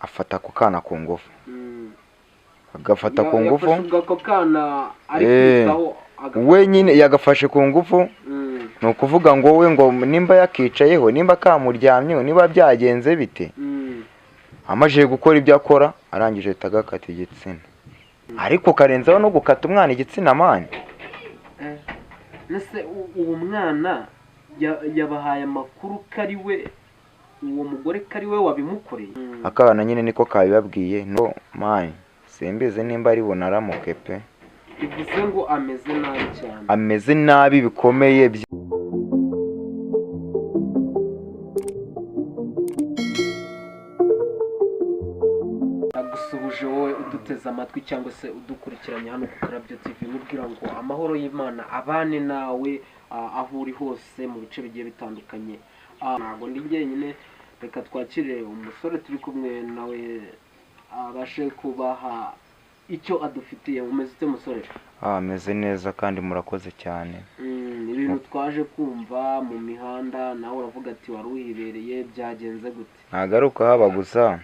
afata ku kana ku ngufu, agafata ku ngufu we nyine yagafashe ku ngufu. ni ukuvuga ngo we ngo nimba yakicayeho, nimba kamuryamyeho, niba byagenze bite, amajije gukora ibyo akora arangije ahita agakata igitsina, ariko karenzaho no gukata umwana igitsina mani. Nese uwo mwana yabahaye amakuru kari we, uwo mugore kari we wabimukoreye? Akana nyine niko kabibabwiye. No mani simbizi nimba ari bunaramuke pe. Bivuze ngo ameze nabi cyane, ameze nabi bikomeye. Agusubuje wowe uduteze amatwi cyangwa se udukurikiranye hano ku Karabyo TV, mubwira ngo amahoro y'Imana abane nawe aho uri hose mu bice bigiye bitandukanye. Ntabwo ndi jyenyine, reka twakire umusore turi kumwe nawe abashe kubaha icyo adufitiye. Umeze ute musore? Ameze neza kandi murakoze cyane. Ibintu twaje kumva mu mihanda nawe uravuga ati wari uhibereye, byagenze gute? Ntagaruka haba gusa,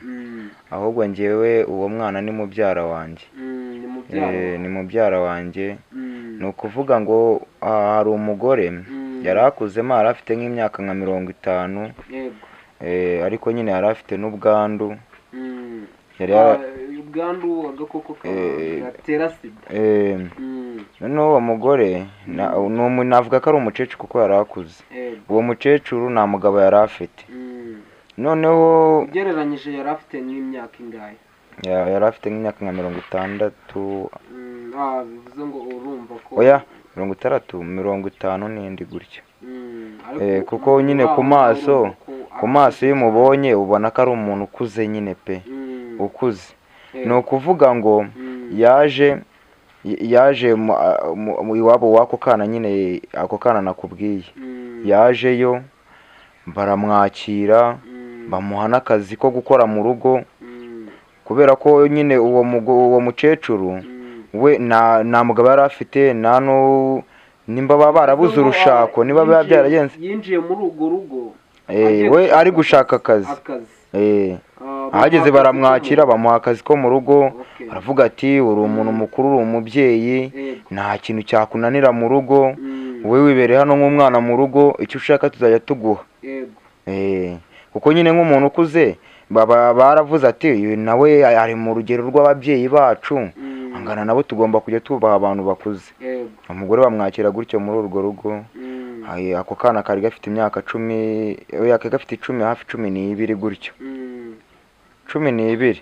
ahubwo njyewe uwo mwana ni mubyara wanjye. Ni mubyara wanjye. Ni ukuvuga ngo hari umugore yari akuzemo, yari afite nk'imyaka nka 50, ariko nyine yari afite n'ubwandu. Ubwandu agakoko gatera sida. Noneho uwo mugore navuga ko ari umukecuru kuko yari akuze. Uwo mukecuru nta mugabo yari afite. Noneho ugereranyije yari afite nk'imyaka ingahe? Yari afite nk'imyaka nka 60. Bivuze ngo urumva ko oya 60, 50 n'indi gutyo. Kuko nyine ku maso iyo umubonye ubona ko ari umuntu ukuze nyine pe, ukuze. Ni ukuvuga ngo yaje iwabo w'ako kana nyine, ako kana nakubwiye, yajeyo baramwakira, bamuha n'akazi ko gukora mu rugo, kubera ko nyine uwo mukecuru we nta mugabo yari afite, nimba baba barabuze urushako, niba biba byaragenze yinjiye muri urwo rugo we ari gushaka akazi. Ahageze baramwakira, bamuha akazi ko mu rugo. Aravuga ati uri umuntu mukuru, uri umubyeyi, nta kintu cyakunanira mu rugo, wowe wibereye hano nk'umwana mu rugo, icyo ushaka tuzajya tuguha. Kuko nyine nk'umuntu ukuze baba baravuze ati nawe ari mu rugero rw'ababyeyi bacu, angana nabo tugomba kujya tubaha abantu bakuze. Umugore bamwakira gutyo muri urwo rugo. Ako kana kari gafite imyaka 10, gafite 10 hafi 12 gutyo, 12.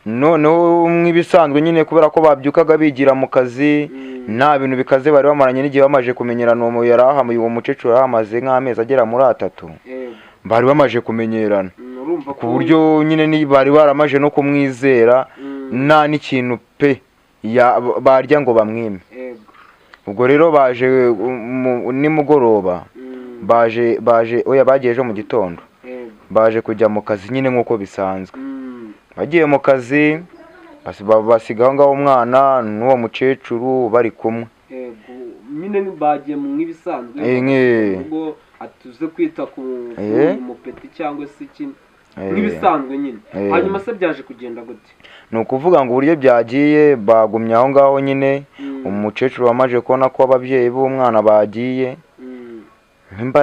Noneho nk'ibisanzwe nyine kubera ko babyukaga bigira mu kazi, nta bintu bikaze bari bamaranye n'igihe bamaje kumenyerana. Uwo mukecuru yarahamaze nk'amezi agera muri 3, bari bamaje kumenyerana ku buryo nyine bari baramaje no kumwizera, nta n'ikintu pe barya ngo bamwime. Ubwo rero baje nimugoroba, bagiye ejo mu gitondo, baje kujya mu kazi nyine nk'uko bisanzwe. Bagiye mu kazi basigaho ngaho umwana n'uwo mukecuru bari kumwe. Nyine bagiye mu nk'ibisanzwe, ubwo atuze kwita ku mupeti cyangwa se iki nk'ibisanzwe nyine. Hanyuma se byaje kugenda gute? Ni ukuvuga ngo uburyo byagiye, bagumye aho ngaho nyine. Umukecuru wamaje kubona ko ababyeyi b'umwana bagiye, niba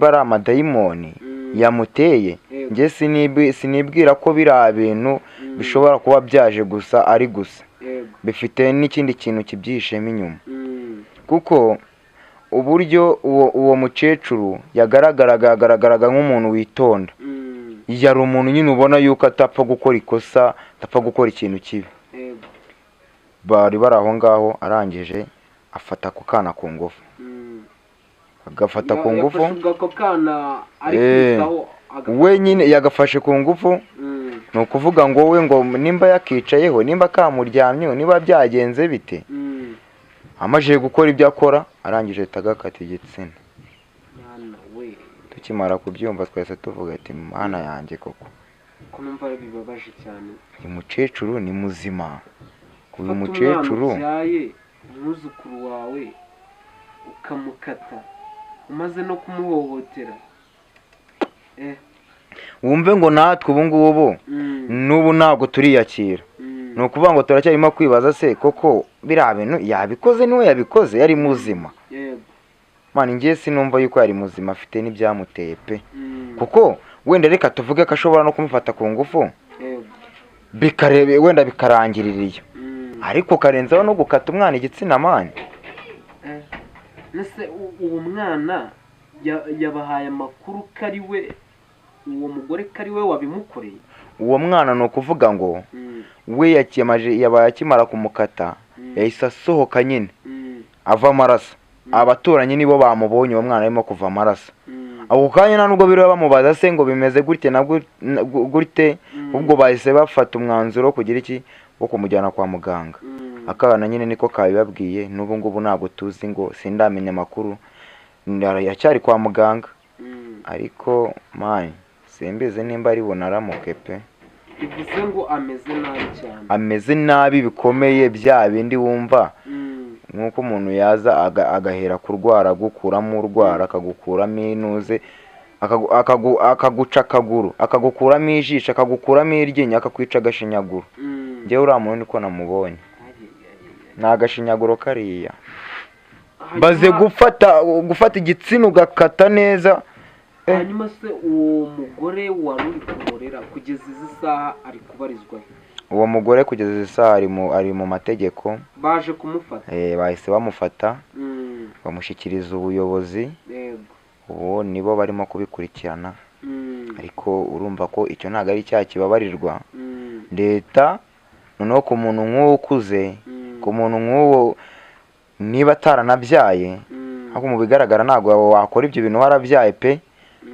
ari amadayimoni yamuteye, njye sinibwira ko biriya bintu bishobora kuba byaje gusa ari gusa, bifite n'ikindi kintu kibyishemo inyuma. Kuko uburyo uwo mukecuru yagaragaraga nk'umuntu witonda, yari umuntu nyine ubona yuko atapfa gukora ikosa, atapfa gukora ikintu kibi. Bari bari aho ngaho, arangije afata ku kana ku ngufu, agafata ku ngufu we nyine yagafashe ku ngufu. Ni ukuvuga ngo we ngo nimba yakicayeho, nimba kamuryamyeho, niba byagenze bite, amajije gukora ibyo akora arangije ahita agakata igitsina. Tukimara kubyumva twese tuvuga ati mana yanjye koko, ko numva bibabaje cyane. uyu mukecuru ni muzima. Uyu mukecuru umwuzukuru wawe ukamukata umaze no kumuhohotera. wumve ngo natwe ubu ngubu n'ubu ntabwo turiyakira. ni ukuvuga ngo turacyarimo kwibaza se koko biriya bintu yabikoze niwe yabikoze yari muzima. mani ngiye sinumva yuko yari muzima afite n'ibyamuteye pe, kuko wenda reka tuvuge ko ashobora no kumufata ku ngufu wenda bikarangirira, ariko karenzaho no gukata umwana igitsina mani. nese uwo mwana yabahaye amakuru ko ari we, uwo mugore ko ari we wabimukoreye? uwo mwana ni ukuvuga ngo we yabaye akimara kumukata yahise asohoka nyine ava amaraso. abaturanyi nibo bamubonye uwo mwana arimo kuva amaraso. ako kanya nta nubwo biriwe bamubaza se ngo bimeze gutya na gute, ubwo bahise bafata umwanzuro kugira iki wo kumujyana kwa muganga. akabana nyine niko kabibabwiye, n'ubu ngubu ntabwo tuzi ngo sindamenya amakuru, yacyari kwa muganga. ariko mani simbizi nimba ari bunaramuke pe. bivuze ngo ameze nabi cyane, ameze nabi bikomeye, bya bindi wumva nk'uko umuntu yaza agahera kurwara gukuramo urwara, akagukuramo inuze, akaguca akaguru, akagukuramo ijisho, akagukuramo iryinyo, akakwica agashinyaguro. njyewe uriya muntu niko namubonye, ni agashinyaguro kariya. baze gufata igitsina ugakata neza. hanyuma se uwo mugore wari uri kumurera kugeza izi saha ari kubarizwa? uwo mugore kugeza izi saha ari mu mategeko. baje kumufata? bahise bamufata bamushyikiriza ubuyobozi. ubu nibo barimo kubikurikirana. ariko urumva ko icyo ntabwo ari icyaha kibabarirwa. leta noneho ku muntu nk'uwo ukuze, ku muntu nk'uwo niba ataranabyaye, ariko mu bigaragara ntabwo wakora ibyo bintu warabyaye pe,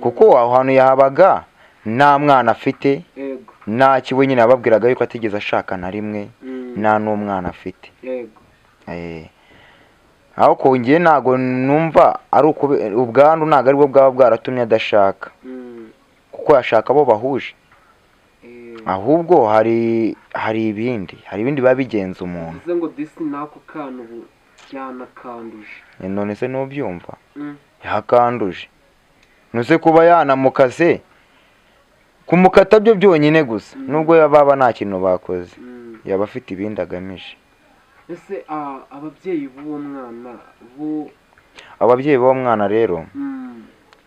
kuko aho hantu yahabaga nta mwana afite, nta kiwe nyine yababwiraga yuko atigeze ashaka na rimwe, nta n'umwana afite. aho kongeye ntabwo numva ari ubwandu, ntabwo aribwo bwaba bwaratumye adashaka, kuko yashaka abo bahuje. ahubwo hari ibindi biba bigenza umuntu. bivuze ngo disi n'ako kana ubu yanakanduje. none se nubyumva yakanduje, nuse kuba yanamukase kumukata byo byonyine gusa, nubwo baba nta kintu bakoze, yaba afite ibindi agamije. ese ababyeyi b'uwo mwana ababyeyi b'uwo mwana rero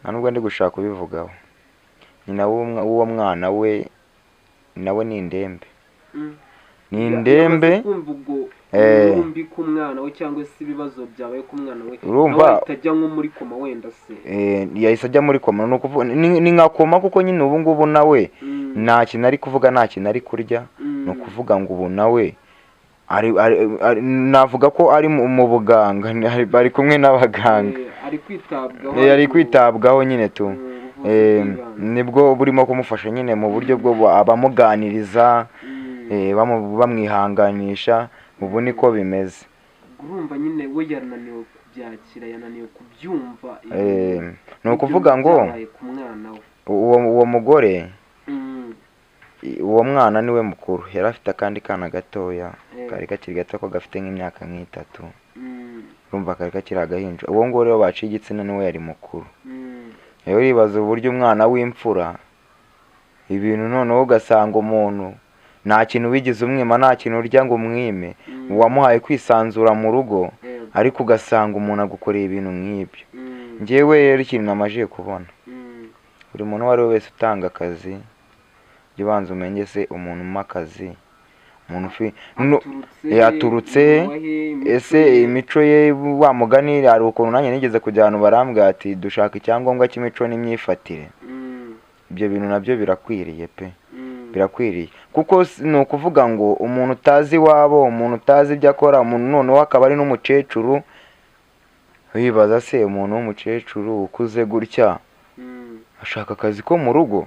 nta nubwo ndi gushaka kubivugaho. nyina w'uwo mwana we nawe ni indembe. ni indembe. mbi ku mwana we cyangwa se ibibazo byabaye ku mwana we, urumva atajya nko muri koma wenda se? yahise ajya muri koma. ni nka koma, kuko nyine ubu ngubu nawe nta kintu ari kuvuga, nta kintu ari kurya. ni ukuvuga ngo ubu nawe navuga ko ari mu buganga, bari kumwe n'abaganga. ari kwitabwaho nyine tu. nibwo burimo kumufasha nyine mu buryo bwo abamuganiriza, bamwihanganisha. ubu niko bimeze. urumva nyine we yananiwe kubyakira, yananiwe kubyumva. ni ukuvuga ngo uwo mugore, uwo mwana niwe mukuru, yari afite akandi kana gatoya kari kakiri gato, ko gafite nk'imyaka nk'itatu. urumva kari kakiri agahinja. uwo nguwo rero baciye igitsina niwe yari mukuru. rero uribaza uburyo umwana w'imfura ibintu, noneho ugasanga umuntu nta kintu wigize umwima, nta kintu urya ngo umwime, wamuhaye kwisanzura mu rugo, ariko ugasanga umuntu agukoreye ibintu nk'ibyo. njyewe rero ikintu namaze kubona, buri muntu uwo ari we wese utanga akazi, jya ubanza umenye se umuntu umpa akazi, umuntu yaturutse, ese imico ye wa mugani. hari ukuntu nanjye nigeze kujya ahantu barambwira ati dushaka icyangombwa cy'imico n'imyifatire. ibyo bintu nabyo birakwiriye pe, birakwiriye, kuko ni ukuvuga ngo umuntu utazi iwabo, umuntu utazi ibyo akora, umuntu noneho akaba ari n'umukecuru. wibaza se umuntu w'umukecuru ukuze gutya ashaka akazi ko mu rugo?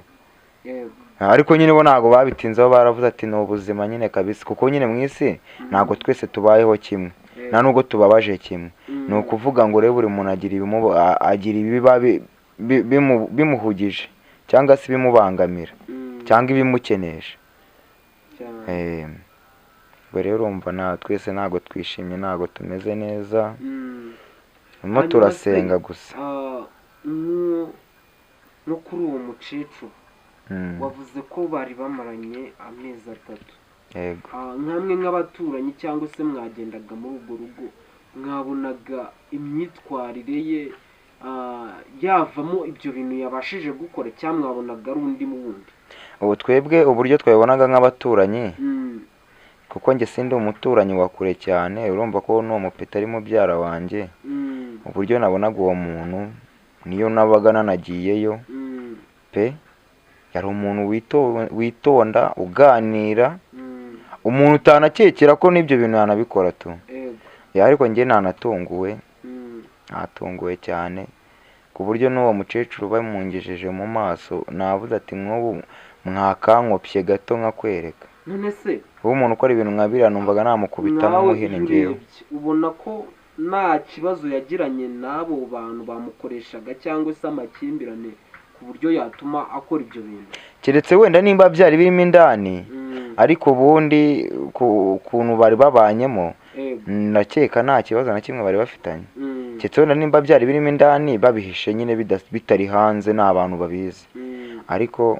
ariko nyine bo ntabwo babitinzeho, baravuze ati ni ubuzima nyine kabisa, kuko nyine mu isi ntabwo twese tubayeho kimwe, nta nubwo tubabaje kimwe. ni ukuvuga ngo rero buri muntu agira ibiba bimuhugije, cyangwa se bimubangamira, cyangwa ibimukenesha. ubwo rero urumva twese ntabwo twishimye, ntabwo tumeze neza, turimo turasenga gusa. no kuri uwo mukecuru wavuze ko bari bamaranye amezi 3. yego. Nkamwe nk'abaturanyi cyangwa se mwagendaga muri urwo rugo, mwabonaga imyitwarire ye yavamo ibyo bintu yabashije gukora, cyangwa mwabonaga ari undi wundi? Ubu twebwe uburyo twabibonaga nk'abaturanyi, kuko njye sindi umuturanyi wa kure cyane, urumva ko n'uwo mupeta ari mubyara wanjye. Uburyo nabonaga uwo muntu, niyo nabaga nanagiyeyo pe, yari umuntu witonda, uganira, umuntu utanakekera ko n'ibyo bintu yanabikora tu. Ariko njye natunguwe cyane, ku buryo n'uwo mukecuru bamungejeje mu maso navuze ati nk'ubu mwakankopye gato nkakwereka. None se ubu umuntu ukora ibintu nka biriya numvaga namukubitamo umuhini ngewe. Ubona ko nta kibazo yagiranye n'abo bantu bamukoreshaga cyangwa se amakimbirane ku buryo yatuma akora ibyo bintu? Keretse wenda nimba byari birimo indani, ariko ubundi ukuntu bari babanyemo ndakeka nta kibazo na kimwe bari bafitanye. Keretse wenda nimba byari birimo indani babihishe nyine bitari hanze, nta bantu babizi, ariko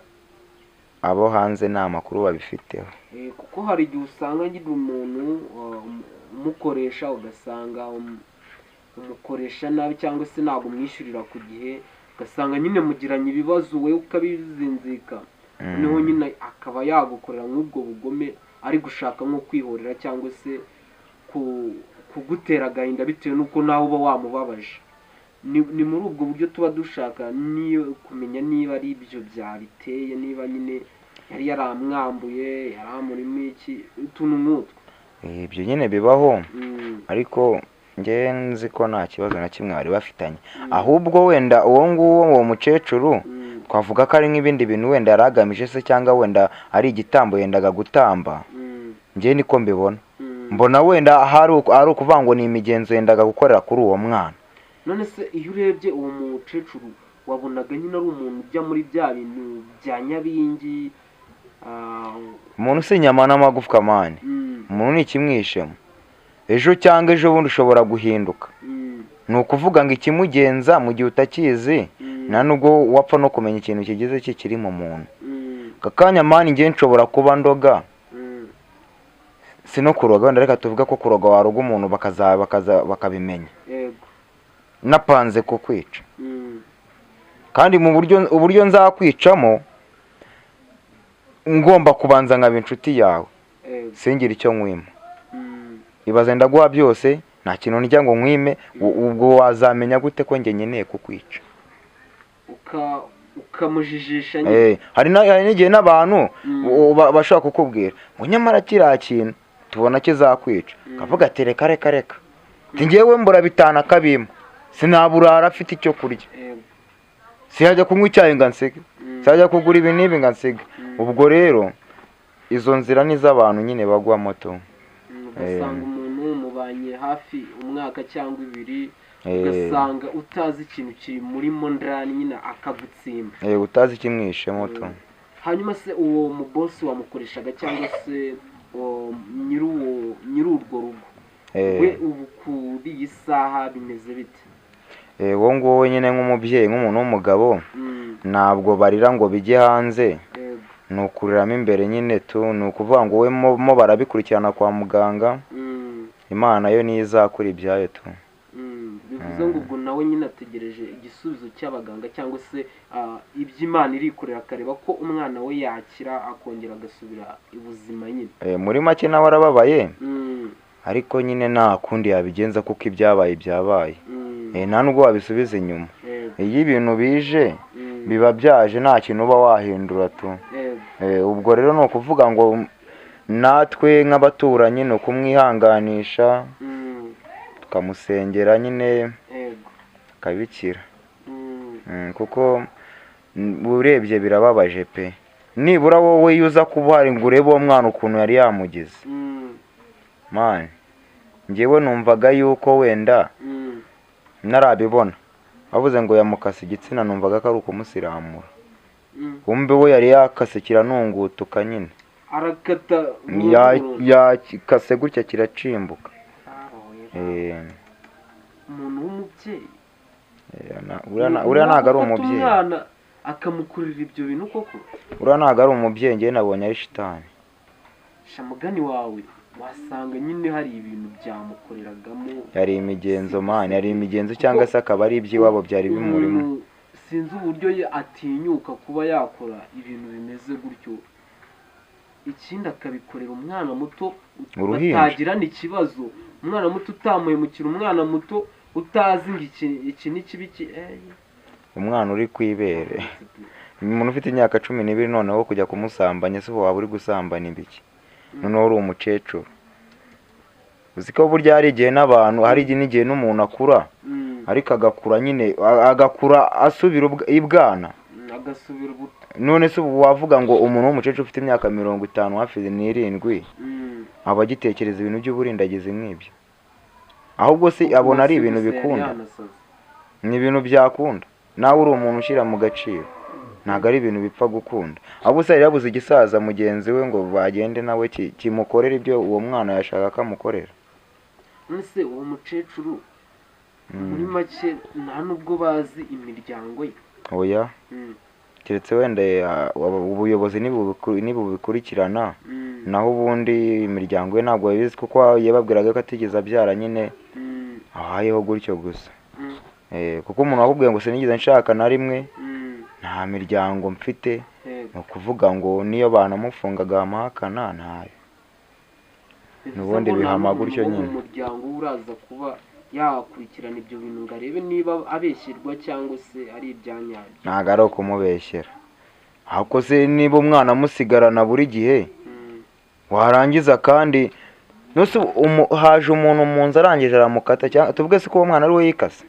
abo hanze nta makuru babifiteho. Kuko hari igihe usanga ngira umuntu umukoresha, ugasanga umukoresha nabi cyangwa se ntabwo umwishyurira ku gihe, ugasanga nyine mugiranye ibibazo, we ukabizinzika, noneho nyine akaba yagukorera nk'ubwo bugome, ari gushaka nko kwihorera cyangwa se kugutera agahinda bitewe n'uko nawe uba wamubabaje. Ni muri ubwo buryo tuba dushaka kumenya niba ari ibyo byabiteye, niba nyine yari yaramwambuye, yaramurimo iki, utuntu nk'utwo. Ibyo nyine bibaho, ariko njye nzi ko nta kibazo na kimwe bari bafitanye. Ahubwo wenda uwo mukecuru twavuga ko ari nk'ibindi bintu wenda yari agamije se, cyangwa wenda ari igitambo yendaga gutamba. Njye niko mbibona, mbona wenda ari ukuvuga ngo ni imigenzo yendaga gukorera kuri uwo mwana. None se iyo urebye uwo mukecuru wabonaga nyine ari umuntu ujya muri bya bintu bya nyabingi? Umuntu si inyama n'amagufwa mani, umuntu ni ikimwishemo. Ejo cyangwa ejo bundi ushobora guhinduka. Ni ukuvuga ngo ikimugenza mu gihe utakizi, nta nubwo wapfa no kumenya ikintu kigize kiri mu muntu. Kakanya mani njye nshobora kuba ndoga, si no kuroga, wenda reka tuvuga ko kuroga waroga umuntu bakabimenya, napanze kukwica. Kandi mu uburyo nzakwicamo ngomba kubanza nkaba inshuti yawe, singira icyo nkwima. Ibaze ndaguha byose, nta kintu njya ngo nkwime, ubwo wazamenya gute ko njye nkeneye kukwica? Ukamujijisha nyine. Hari n'igihe n'abantu bashobora kukubwira ngo nyamara kiriya kintu tubona kizakwica, kavuga ati reka reka, ngewe mbura bitana kabima, sinaburara afite icyo kurya, sihajya kunywa icyayi ngo nsige, sihajya kugura ibi n'ibi ngo nsige. Ubwo rero izo nzira ni iz'abantu nyine bagwa moto. Ugasanga umuntu mubanye hafi umwaka cyangwa 2, ugasanga utazi ikintu kiri muri mondani nyine akagutsimba, utazi ikimwishe moto. Hanyuma se uwo mubosi wamukoreshaga cyangwa se nyir'urwo rugo, we ubu kuri iyi saha bimeze bite? Wowe nguwo nyine nk'umubyeyi, nk'umuntu w'umugabo, ntabwo barira ngo bijye hanze, ni ukuriramo imbere nyine tu. Ni ukuvuga ngo we mo barabikurikirana kwa muganga, Imana yo niyo izakora ibyayo tu. Bivuze ngo ubwo nawe nyine ategereje igisubizo cy'abaganga, cyangwa se iby'Imana irikorera akareba ko umwana we yakira akongera agasubira ubuzima nyine. Muri make nawe arababaye, ariko nyine nta kundi yabigenza kuko ibyabaye byabaye, nta nubwo wabisubiza inyuma. Iyo ibintu bije biba byaje, nta kintu uba wahindura tu. Ubwo rero ni ukuvuga ngo natwe nk'abaturanyi ni ukumwihanganisha, tukamusengera nyine akabikira, kuko urebye birababaje pe. Nibura wowe iyo uza kuba uhari ngo urebe uwo mwana ukuntu yari yamugize, mani njyewe numvaga yuko wenda narabibona bavuze ngo yamukase igitsina, numvaga ko ari ukumusiramura. Kumbe we yari yakase kiranungutuka nyine, arakata yakase gutya kiracimbuka. Umuntu w'umubyeyi, uriya ntabwo ari umubyeyi. akamukurira ibyo bintu koko. uriya ntabwo ari umubyeyi, njyewe nabonye ari shitani. Shamugani wawe wasanga nyine hari ibintu byamukoreragamo, yari imigenzo mani, yari imigenzo cyangwa se akaba ari iby'iwabo byari bimurimo. Sinzi uburyo atinyuka kuba yakora ibintu bimeze gutyo, ikindi akabikorera umwana muto batagirana ikibazo, umwana muto utamuhemukira, umwana muto utazi ngo iki ni kibi. umwana uri kwibere, umuntu ufite imyaka 12 noneho kujya kumusambanya, se waba uri gusambana ibiki? noneho uri umukecuru. uzi ko burya hari igihe n'abantu, hari n'igihe n'umuntu akura ariko agakura nyine, agakura asubira ibwana, agasubira ubuto. none se ubu wavuga ngo umuntu w'umukecuru ufite imyaka 50 hafi 7 aba agitekereza ibintu by'uburindagizi nk'ibyo? ahubwo se abona ari ibintu bikunda, ni ibintu byakunda. nawe uri umuntu ushyira mu gaciro, ntabwo ari ibintu bipfa gukunda. ahubwo se yabuze igisaza mugenzi we ngo bagende nawe kimukorera ibyo uwo mwana yashaka kamukorera. none uwo mukecuru muri make nta nubwo bazi imiryango ye. oya, keretse wenda ubuyobozi nibubikurikirana, naho ubundi imiryango ye ntabwo babizi, kuko yababwiraga ko atigeze abyara nyine, ahayeho gutyo gusa. kuko umuntu wakubwiye ngo sinigeze nshaka na rimwe, nta miryango mfite, ni ukuvuga ngo niyo banamufungaga amahakana ntayo, n'ubundi bihama gutyo nyine. umuryango uraza kuba yakurikirana ibyo bintu ngo arebe niba abeshyirwa cyangwa se ari ibyanyabyo. ntabwo ari ukumubeshyera, ahubwo se niba umwana amusigarana buri gihe, warangiza kandi haje umuntu mu nzu arangije aramukata, cyangwa tuvuge se ko uwo mwana ari we yikase,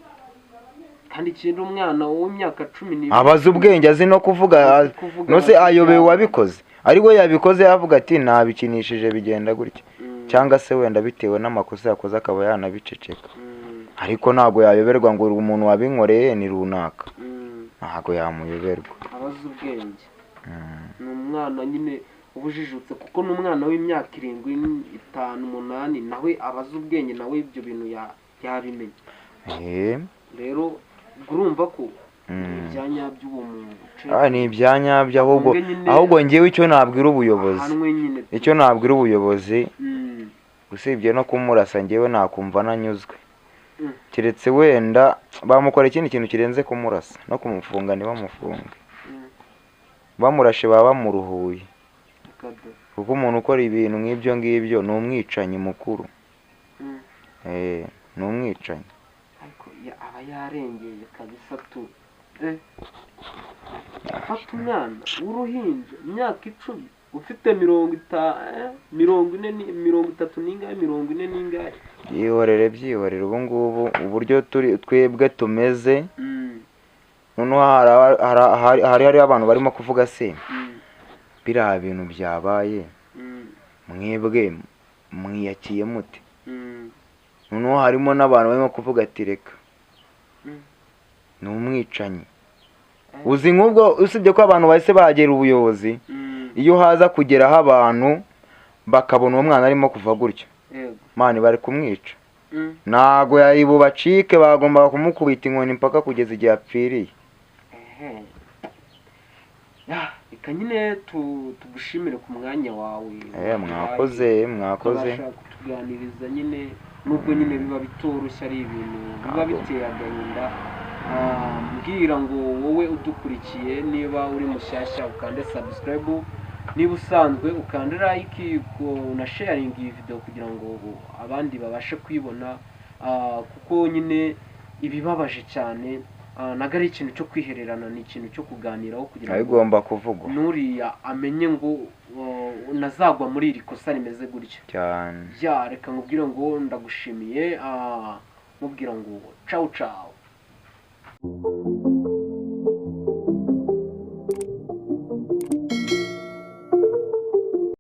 kandi ikindi umwana w'imyaka 12 abaza ubwenge, azi no kuvuga, no se ayobewe wabikoze, ari we yabikoze yavuga ati nabikinishije bigenda gutya, cyangwa se wenda bitewe n'amakosa yakoze akaba yanabiceceka. ariko ntabwo yayoberwa ngo umuntu wabinkoreye ni runaka, ntabwo yamuyoberwa. abaza ubwenge ni umwana nyine ubujijutse, kuko n'umwana w'imyaka 7, 5, 8 nawe abaza ubwenge, nawe ibyo bintu yabimenya. rero urumva ko ibyanyabyo uwo muntu ni ibyanyabyo, ahubwo ngewe icyo nabwira ubuyobozi, usibye no kumurasa ngewe nakumva nanyuzwe, keretse wenda bamukora ikindi kintu kirenze kumurasa no kumufunga, ntibamufunge, bamurashe baba bamuruhuye, kuko umuntu ukora ibintu nk'ibyo ngibyo ni umwicanyi mukuru. ni umwicanyi, aba yarengeye kabisa tu. afata umwana w'uruhinja imyaka 10 ufite 30 n'ingahe. byihorere ubu ngubu uburyo twebwe tumeze, noneho hari abantu barimo kuvuga se biriya bintu byabaye mwebwe mwiyakiye mute? noneho harimo n'abantu barimo kuvuga ati reka ni umwicanyi. uzi nk'ubwo, usibye ko abantu bahise bagera ubuyobozi, iyo haza kugeraho abantu bakabona uwo mwana arimo kuva gutyo, mani bari kumwica, ntago bacike, bagomba kumukubita inkoni mpaka kugeza igihe apfiriye. reka nyine tugushimire ku mwanya wawe, mwakoze kutuganiriza nyine, nubwo nyine biba bitoroshye, ari ibintu biba biteye agahinda. mbwira ngo wowe udukurikiye, niba uri mushyashya ukande subscribe, niba usanzwe ukande like, na sharing iyi video kugira ngo abandi babashe kwibona, kuko nyine ibibabaje cyane, naga ari ikintu cyo kwihererana, ni ikintu cyo kuganiraho kugira ngo igomba kuvugwa, nuriya amenye ngo nazagwa muri iri kosa rimeze gutya cyane. reka nkubwire ngo ndagushimiye, mubwira ngo ciao ciao.